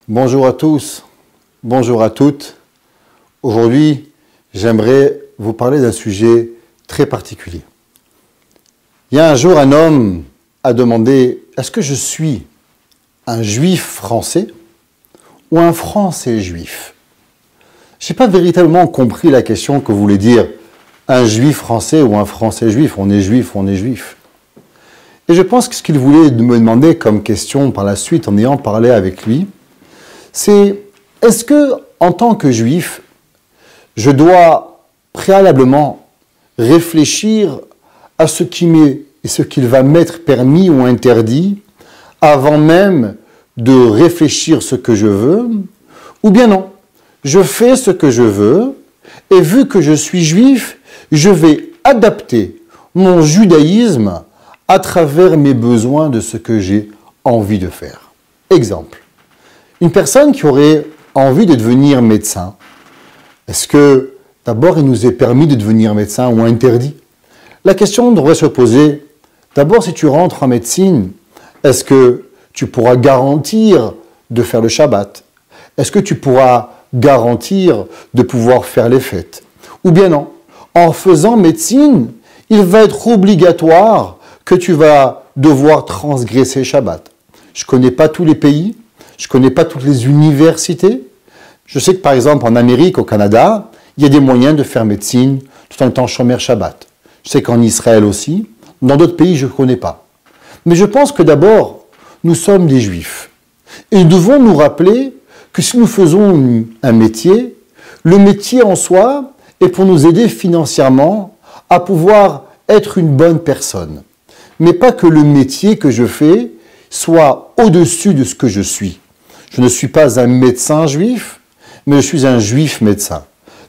Bonjour à tous, bonjour à toutes. Aujourd'hui, j'aimerais vous parler d'un sujet très particulier. Il y a un jour, un homme a demandé « Est-ce que je suis un juif français ou un français juif ?» Je n'ai pas véritablement compris la question que voulait dire un juif français ou un français juif. On est juif, on est juif. Et je pense que ce qu'il voulait me demander comme question par la suite, en ayant parlé avec lui, c'est est-ce que, en tant que juif, je dois préalablement réfléchir à ce qui m'est et ce qu'il va m'être permis ou interdit avant même de réfléchir ce que je veux, ou bien non, je fais ce que je veux et vu que je suis juif, je vais adapter mon judaïsme à travers mes besoins de ce que j'ai envie de faire. Exemple. Une personne qui aurait envie de devenir médecin, est-ce que d'abord il nous est permis de devenir médecin ou interdit? La question devrait se poser, d'abord si tu rentres en médecine, est-ce que tu pourras garantir de faire le Shabbat? Est-ce que tu pourras garantir de pouvoir faire les fêtes? Ou bien non, en faisant médecine, il va être obligatoire que tu vas devoir transgresser Shabbat. Je ne connais pas tous les pays, je ne connais pas toutes les universités. Je sais que par exemple en Amérique, au Canada, il y a des moyens de faire médecine tout en étant chômeur Shabbat. Je sais qu'en Israël aussi, dans d'autres pays je ne connais pas. Mais je pense que d'abord, nous sommes des juifs. Et nous devons nous rappeler que si nous faisons un métier, le métier en soi est pour nous aider financièrement à pouvoir être une bonne personne. Mais pas que le métier que je fais soit au-dessus de ce que je suis. Je ne suis pas un médecin juif, mais je suis un juif médecin.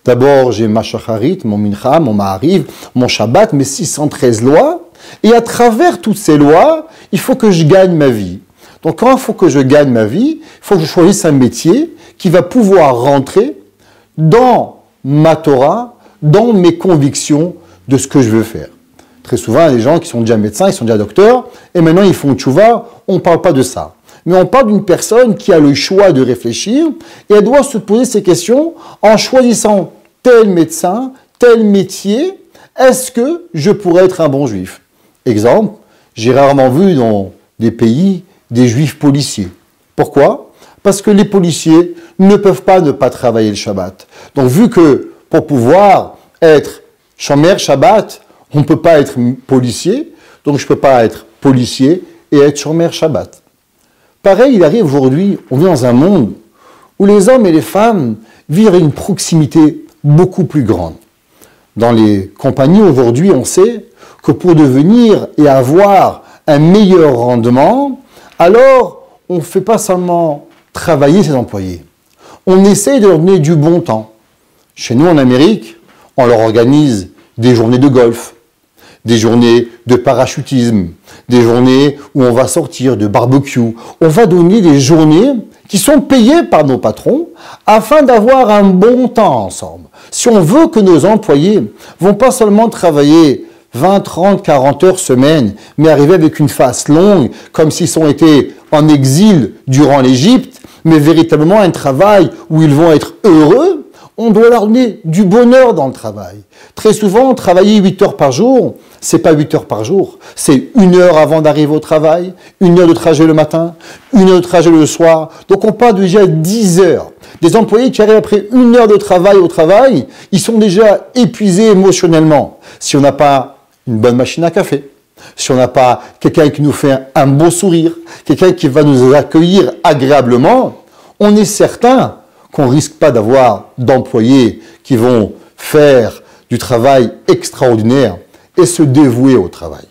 D'abord, j'ai ma shacharit, mon mincha, mon ma'ariv, mon shabbat, mes 613 lois. Et à travers toutes ces lois, il faut que je gagne ma vie. Donc quand il faut que je gagne ma vie, il faut que je choisisse un métier qui va pouvoir rentrer dans ma Torah, dans mes convictions de ce que je veux faire. Très souvent, il y a des gens qui sont déjà médecins, ils sont déjà docteurs, et maintenant ils font tchouva, on ne parle pas de ça. Mais on parle d'une personne qui a le choix de réfléchir, et elle doit se poser ces questions en choisissant tel médecin, tel métier, est-ce que je pourrais être un bon juif? Exemple, j'ai rarement vu dans des pays des juifs policiers. Pourquoi? Parce que les policiers ne peuvent pas ne pas travailler le Shabbat. Donc vu que pour pouvoir être shomer Shabbat, on ne peut pas être policier, donc je ne peux pas être policier et être shomer Shabbat. Pareil, il arrive aujourd'hui, on vit dans un monde où les hommes et les femmes vivent une proximité beaucoup plus grande. Dans les compagnies aujourd'hui, on sait que pour devenir et avoir un meilleur rendement, alors on ne fait pas seulement travailler ses employés, on essaie de leur donner du bon temps. Chez nous en Amérique, on leur organise des journées de golf, des journées de parachutisme, des journées où on va sortir de barbecue. On va donner des journées qui sont payées par nos patrons afin d'avoir un bon temps ensemble. Si on veut que nos employés ne vont pas seulement travailler 20, 30, 40 heures semaine, mais arriver avec une face longue, comme s'ils ont été en exil durant l'Égypte, mais véritablement un travail où ils vont être heureux, on doit leur donner du bonheur dans le travail. Très souvent, travailler 8 heures par jour, c'est pas 8 heures par jour, c'est 1 heure avant d'arriver au travail, 1 heure de trajet le matin, 1 heure de trajet le soir. Donc on parle déjà 10 heures. Des employés qui arrivent après 1 heure de travail au travail, ils sont déjà épuisés émotionnellement. Si on n'a pas une bonne machine à café, si on n'a pas quelqu'un qui nous fait un beau sourire, quelqu'un qui va nous accueillir agréablement, on est certain qu'on ne risque pas d'avoir d'employés qui vont faire du travail extraordinaire et se dévouer au travail.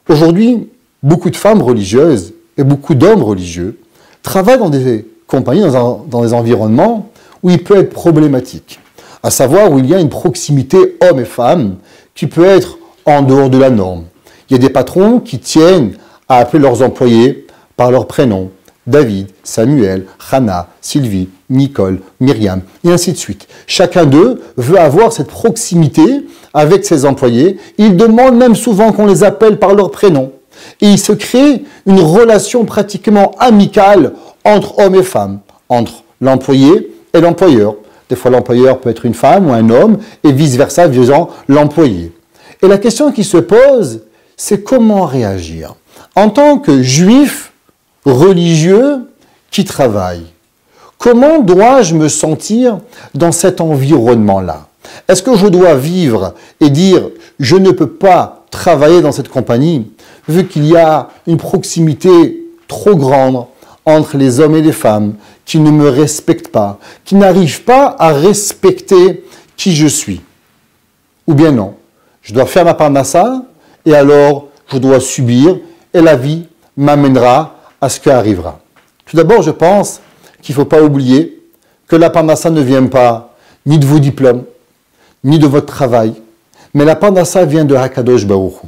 Aujourd'hui, beaucoup de femmes religieuses et beaucoup d'hommes religieux travaillent dans des compagnies, dans des environnements où il peut être problématique, à savoir où il y a une proximité homme et femme qui peut être en dehors de la norme. Il y a des patrons qui tiennent à appeler leurs employés par leur prénom. David, Samuel, Hannah, Sylvie, Nicole, Myriam, et ainsi de suite. Chacun d'eux veut avoir cette proximité avec ses employés. Ils demandent même souvent qu'on les appelle par leur prénom. Et il se crée une relation pratiquement amicale entre hommes et femmes, entre l'employé et l'employeur. Des fois, l'employeur peut être une femme ou un homme, et vice-versa, visant l'employé. Et la question qui se pose, c'est comment réagir en tant que juif religieux qui travaille. Comment dois-je me sentir dans cet environnement-là? Est-ce que je dois vivre et dire « je ne peux pas travailler dans cette compagnie » vu qu'il y a une proximité trop grande entre les hommes et les femmes qui ne me respectent pas, qui n'arrivent pas à respecter qui je suis? Ou bien non, je dois faire ma parnassa et alors je dois subir et la vie m'amènera à ce qui arrivera. Tout d'abord, je pense qu'il ne faut pas oublier que la parnassa ne vient pas ni de vos diplômes, ni de votre travail, mais la parnassa vient de Hakadosh Baruch Hu.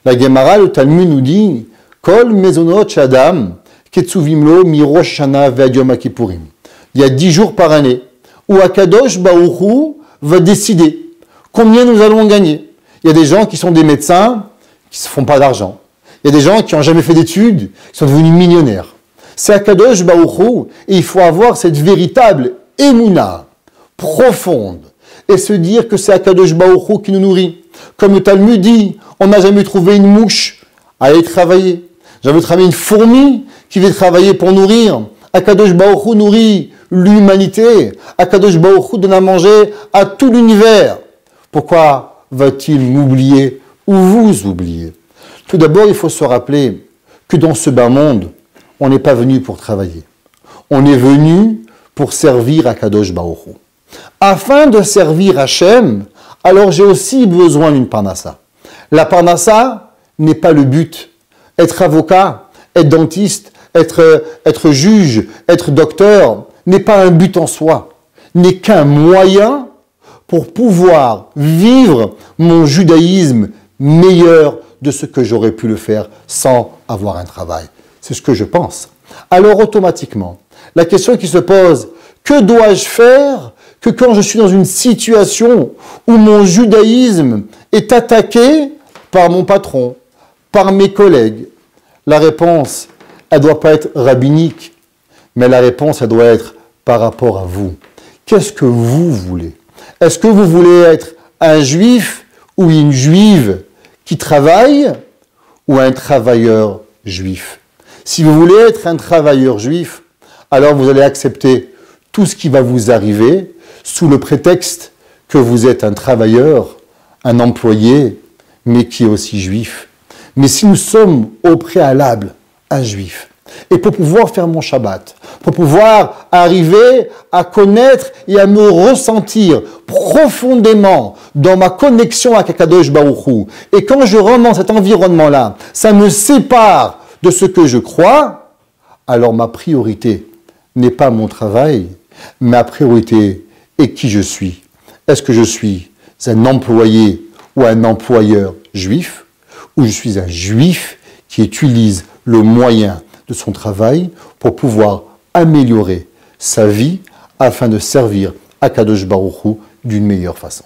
La Gemara, le Talmud nous dit « Kol mezonot shadam ketzuvimlo mirosh shana ve'ad yom kippurim » Il y a 10 jours par année où Hakadosh Baruch Hu va décider combien nous allons gagner. Il y a des gens qui sont des médecins qui ne se font pas d'argent. Il y a des gens qui n'ont jamais fait d'études, qui sont devenus millionnaires. C'est Hakadosh Baruch Hu, et il faut avoir cette véritable émouna profonde et se dire que c'est Hakadosh Baruch Hu qui nous nourrit. Comme le Talmud dit, on n'a jamais trouvé une mouche à aller travailler. Jamais trouvé une fourmi qui veut travailler pour nourrir. Hakadosh Baruch Hu nourrit l'humanité. Hakadosh Baruch Hu donne à manger à tout l'univers. Pourquoi va-t-il m'oublier ou vous oublier? Tout d'abord, il faut se rappeler que dans ce bas monde, on n'est pas venu pour travailler. On est venu pour servir Hakadosh Baruch Hu. Afin de servir Hachem, alors j'ai aussi besoin d'une parnassa. La parnassa n'est pas le but. Être avocat, être dentiste, être juge, être docteur n'est pas un but en soi, n'est qu'un moyen pour pouvoir vivre mon judaïsme meilleur de ce que j'aurais pu le faire sans avoir un travail. C'est ce que je pense. Alors automatiquement, la question qui se pose, que dois-je faire que quand je suis dans une situation où mon judaïsme est attaqué par mon patron, par mes collègues? La réponse, elle ne doit pas être rabbinique, mais la réponse, elle doit être par rapport à vous. Qu'est-ce que vous voulez? Est-ce que vous voulez être un juif ou une juive qui travaille ou un travailleur juif? Si vous voulez être un travailleur juif, alors vous allez accepter tout ce qui va vous arriver sous le prétexte que vous êtes un travailleur, un employé, mais qui est aussi juif. Mais si nous sommes au préalable un juif, et pour pouvoir faire mon Shabbat, pour pouvoir arriver à connaître et à me ressentir profondément dans ma connexion avec Hakadosh Baruch Hu, et quand je rentre dans cet environnement-là, ça me sépare de ce que je crois, alors ma priorité n'est pas mon travail, ma priorité est qui je suis. Est-ce que je suis un employé ou un employeur juif, ou je suis un juif qui utilise le moyen de son travail pour pouvoir améliorer sa vie afin de servir Hakadosh Baruch Hu d'une meilleure façon.